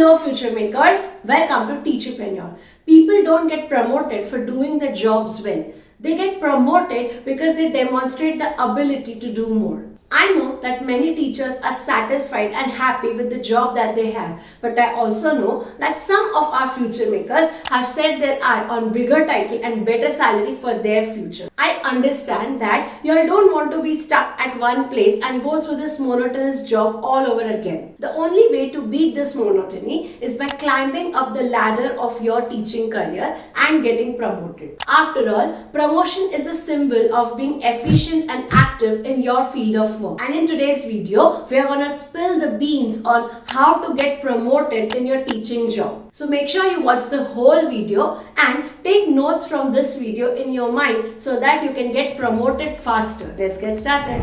Hello future makers, welcome to Teacherpreneur. People don't get promoted for doing their jobs well. They get promoted because they demonstrate the ability to do more. I know that many teachers are satisfied and happy with the job that they have, but I also know that some of our future makers have set their eye on bigger title and better salary for their future. I understand that you all don't want to be stuck at one place and go through this monotonous job all over again. The only way to beat this monotony is by climbing up the ladder of your teaching career and getting promoted. After all, promotion is a symbol of being efficient and active in your field of work. And in today's video, we are going to spill the beans on how to get promoted in your teaching job. So make sure you watch the whole video and take notes from this video in your mind so that you can get promoted faster. Let's get started.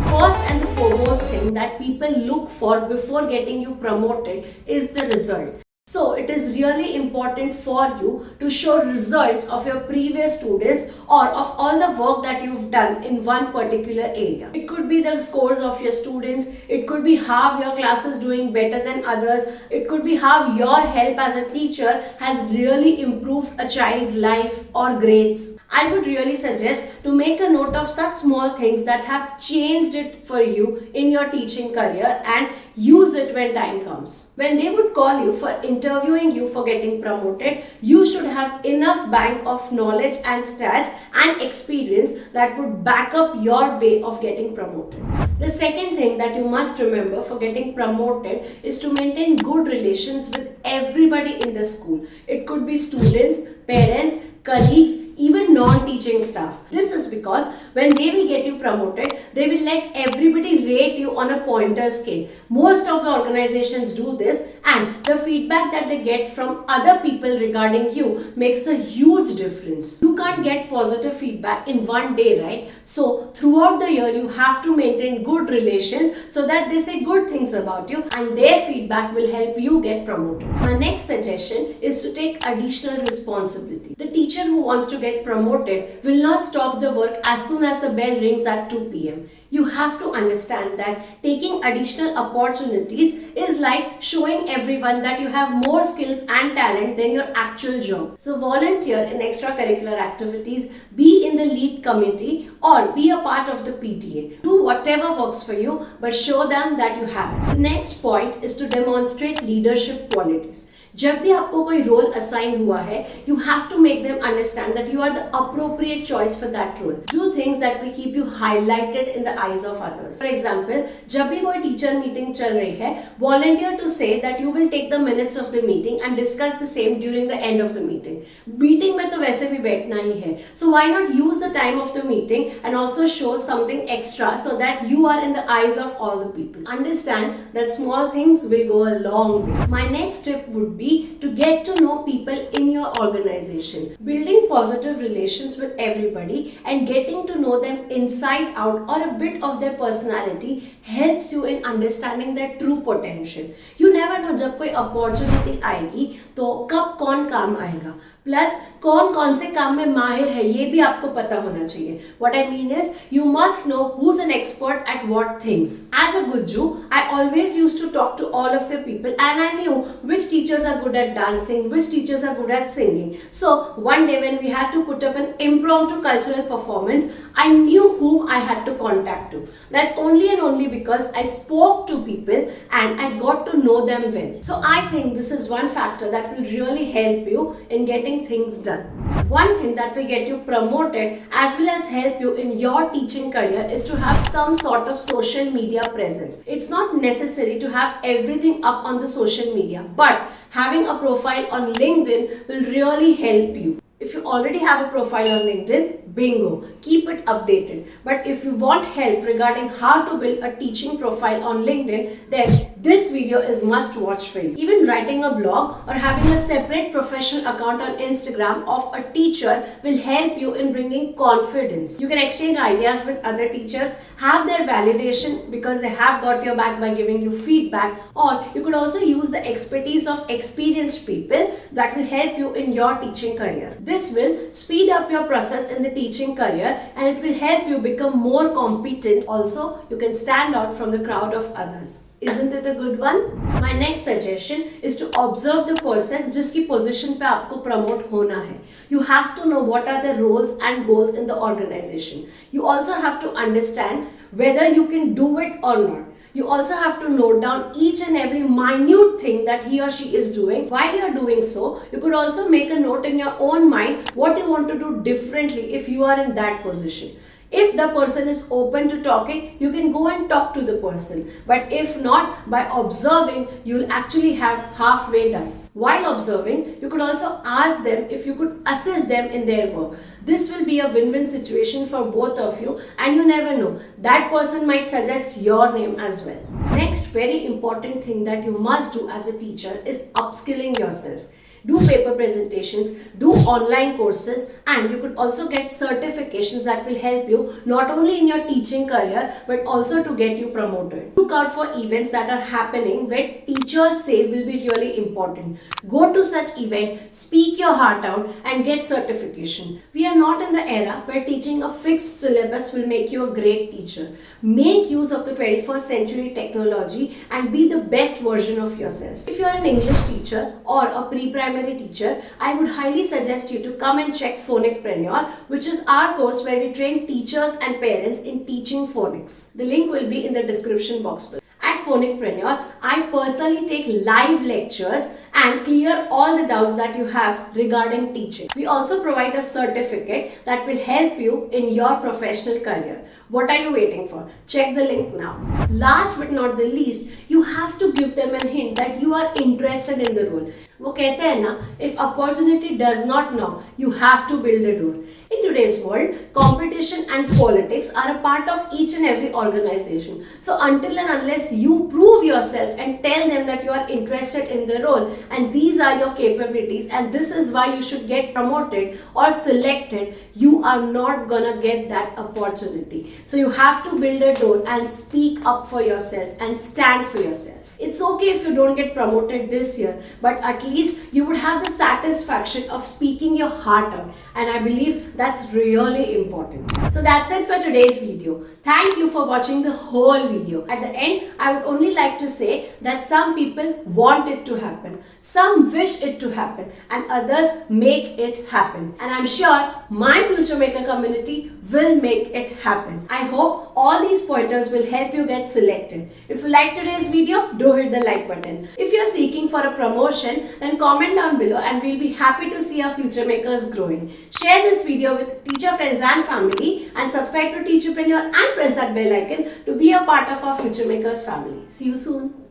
First and the foremost thing that people look for before getting you promoted is the result. So it is really important for you to show results of your previous students or of all the work that you've done in one particular area. It could be the scores of your students, it could be how your class is doing better than others, it could be how your help as a teacher has really improved a child's life or grades. I would really suggest to make a note of such small things that have changed it for you in your teaching career and use it when time comes. When they would call you for interviewing you for getting promoted, you should have enough bank of knowledge and stats and experience that would back up your way of getting promoted. The second thing that you must remember for getting promoted is to maintain good relations with everybody in the school. It could be students, parents, colleagues, even non-teaching staff. This is because when they will get you promoted, they will let everybody rate you on a pointer scale. Most of the organizations do this, and the feedback that they get from other people regarding you makes a huge difference. You can't get positive feedback in one day, right? So throughout the year, you have to maintain good relations so that they say good things about you and their feedback will help you get promoted. My next suggestion is to take additional responsibility. The teacher who wants to get promoted will not stop the work as soon as the bell rings at 2 p.m. You have to understand that taking additional opportunities is like showing everyone that you have more skills and talent than your actual job. So volunteer in extracurricular activities, be in the lead committee or be a part of the PTA. Do whatever works for you, but show them that you have it. The next point is to demonstrate leadership qualities. जब भी आपको कोई role assign हुआ है, you have to make them understand that you are the appropriate choice for that role. Do things that will keep you highlighted in the eyes of others. For example, जब भी कोई teacher meeting चल रही है, volunteer to say that you will take the minutes of the meeting and discuss the same during the end of the meeting. Meeting में तो वैसे भी बैठना ही है, so why not use the time of the meeting and also show something extra so that you are in the eyes of all the people. Understand that small things will go a long way. My next tip would be to get to know people in your organization. Building positive relations with everybody and getting to know them inside out or a bit of their personality helps you in understanding their true potential. You never know जब कोई opportunity आएगी तो कब कौन काम आएगा. Plus कौन से काम में माहिर है ये भी आपको पता होना चाहिए. What I mean is, you must know who's an expert at what things. As a Gujju, I always used to talk to all of the people and I knew which teachers are good at dancing, which teachers are good at singing. So one day when we had to put up an impromptu cultural performance, I knew whom I had to contact to. That's only and only because I spoke to people and I got to know them well. So I think this is one factor that will really help you in getting things done. One thing that will get you promoted as well as help you in your teaching career is to have some sort of social media presence. It's not necessary to have everything up on the social media, but having a profile on LinkedIn will really help you. If you already have a profile on LinkedIn, bingo, keep it updated. But if you want help regarding how to build a teaching profile on LinkedIn, then this video is must watch for you. Even writing a blog or having a separate professional account on Instagram of a teacher will help you in bringing confidence. You can exchange ideas with other teachers, have their validation because they have got your back by giving you feedback, or you could also use the expertise of experienced people that will help you in your teaching career. This will speed up your process in the teaching career and it will help you become more competent. Also, you can stand out from the crowd of others. Isn't it a good one? My next suggestion is to observe the person जिसकी position पे आपको promote होना है. You have to know what are the roles and goals in the organization. You also have to understand whether you can do it or not. You also have to note down each and every minute thing that he or she is doing. While you are doing so, you could also make a note in your own mind what you want to do differently if you are in that position. If the person is open to talking, you can go and talk to the person. But if not, by observing, you'll actually have halfway done. While observing, you could also ask them if you could assist them in their work. This will be a win-win situation for both of you, and you never know, that person might suggest your name as well. Next very important thing that you must do as a teacher is upskilling yourself. Do paper presentations, do online courses, and you could also get certifications that will help you not only in your teaching career but also to get you promoted. Look out for events that are happening where teachers say will be really important. Go to such event, speak your heart out and get certification. We are not in the era where teaching a fixed syllabus will make you a great teacher. Make use of the 21st century technology and be the best version of yourself. If you are an English teacher or a pre-primary teacher, I would highly suggest you to come and check Phonicpreneur, which is our course where we train teachers and parents in teaching phonics. The link will be in the description box below. At Phonicpreneur, I personally take live lectures and clear all the doubts that you have regarding teaching. We also provide a certificate that will help you in your professional career. What are you waiting for? Check the link now. Last but not the least, you have to give them a hint that you are interested in the role. वो कहते हैं ना, if opportunity does not knock, you have to build a door. In today's world, competition and politics are a part of each and every organization. So until and unless you prove yourself and tell them that you are interested in the role and these are your capabilities and this is why you should get promoted or selected, you are not gonna get that opportunity. So you have to build a door and speak up for yourself and stand for yourself. It's okay if you don't get promoted this year, but at least you would have the satisfaction of speaking your heart out, and I believe that's really important. So that's it for today's video. Thank you for watching the whole video. At the end, I would only like to say that some people want it to happen, some wish it to happen, and others make it happen. And I'm sure my Future Maker community will make it happen. I hope all these pointers will help you get selected. If you like today's video, do hit the like button. If you're seeking for a promotion, then comment down below and we'll be happy to see our Future Makers growing. Share this video with teacher friends and family and subscribe to Teacherpreneur and press that bell icon to be a part of our Future Makers family. See you soon.